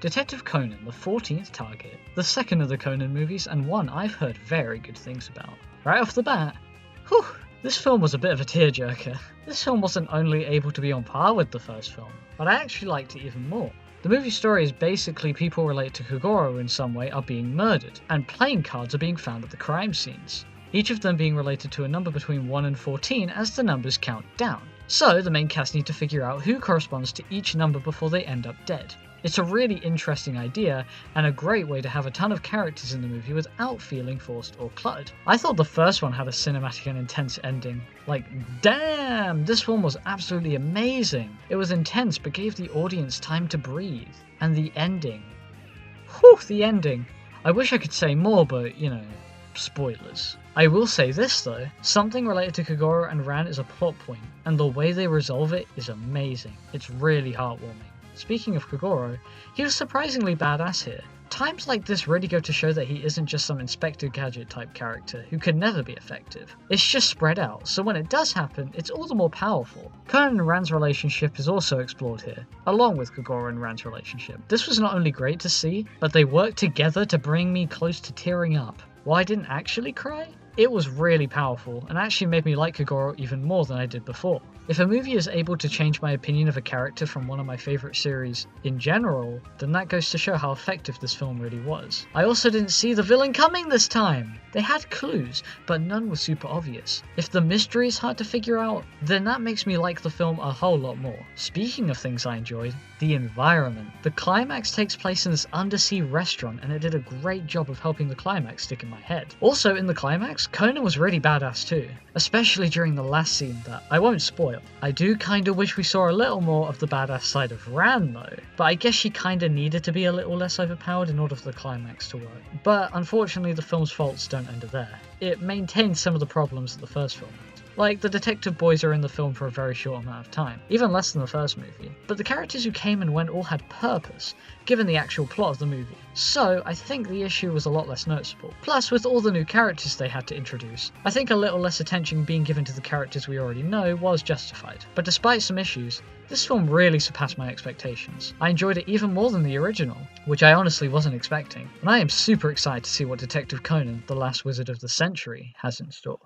Detective Conan, the 14th Target, the second of the Conan movies and one I've heard very good things about. Right off the bat, whew, this film was a bit of a tearjerker. This film wasn't only able to be on par with the first film, but I actually liked it even more. The movie story is basically people related to Kogoro in some way are being murdered, and playing cards are being found at the crime scenes, each of them being related to a number between 1 and 14 as the numbers count down. So the main cast need to figure out who corresponds to each number before they end up dead. It's a really interesting idea, and a great way to have a ton of characters in the movie without feeling forced or cluttered. I thought the first one had a cinematic and intense ending. Like, damn, this one was absolutely amazing. It was intense but gave the audience time to breathe. And the ending. Whew, the ending. I wish I could say more, but, you know, spoilers. I will say this though, something related to Kogoro and Ran is a plot point, and the way they resolve it is amazing. It's really heartwarming. Speaking of Kogoro, he was surprisingly badass here. Times like this really go to show that he isn't just some Inspector Gadget type character who could never be effective. It's just spread out, so when it does happen, it's all the more powerful. Conan and Ran's relationship is also explored here, along with Kogoro and Ran's relationship. This was not only great to see, but they worked together to bring me close to tearing up. Why I didn't actually cry? It was really powerful, and actually made me like Kogoro even more than I did before. If a movie is able to change my opinion of a character from one of my favourite series in general, then that goes to show how effective this film really was. I also didn't see the villain coming this time! They had clues, but none was super obvious. If the mystery is hard to figure out, then that makes me like the film a whole lot more. Speaking of things I enjoyed, the environment. The climax takes place in this undersea restaurant, and it did a great job of helping the climax stick in my head. Also in the climax, Conan was really badass too, especially during the last scene that I won't spoil. I do kinda wish we saw a little more of the badass side of Ran though, but I guess she kinda needed to be a little less overpowered in order for the climax to work. But unfortunately the film's faults don't end there. It maintains some of the problems that the first film had. Like, the detective boys are in the film for a very short amount of time, even less than the first movie, but the characters who came and went all had purpose, given the actual plot of the movie. So, I think the issue was a lot less noticeable. Plus, with all the new characters they had to introduce, I think a little less attention being given to the characters we already know was justified. But despite some issues, this film really surpassed my expectations. I enjoyed it even more than the original, which I honestly wasn't expecting, and I am super excited to see what Detective Conan, the Last Wizard of the Century, has in store.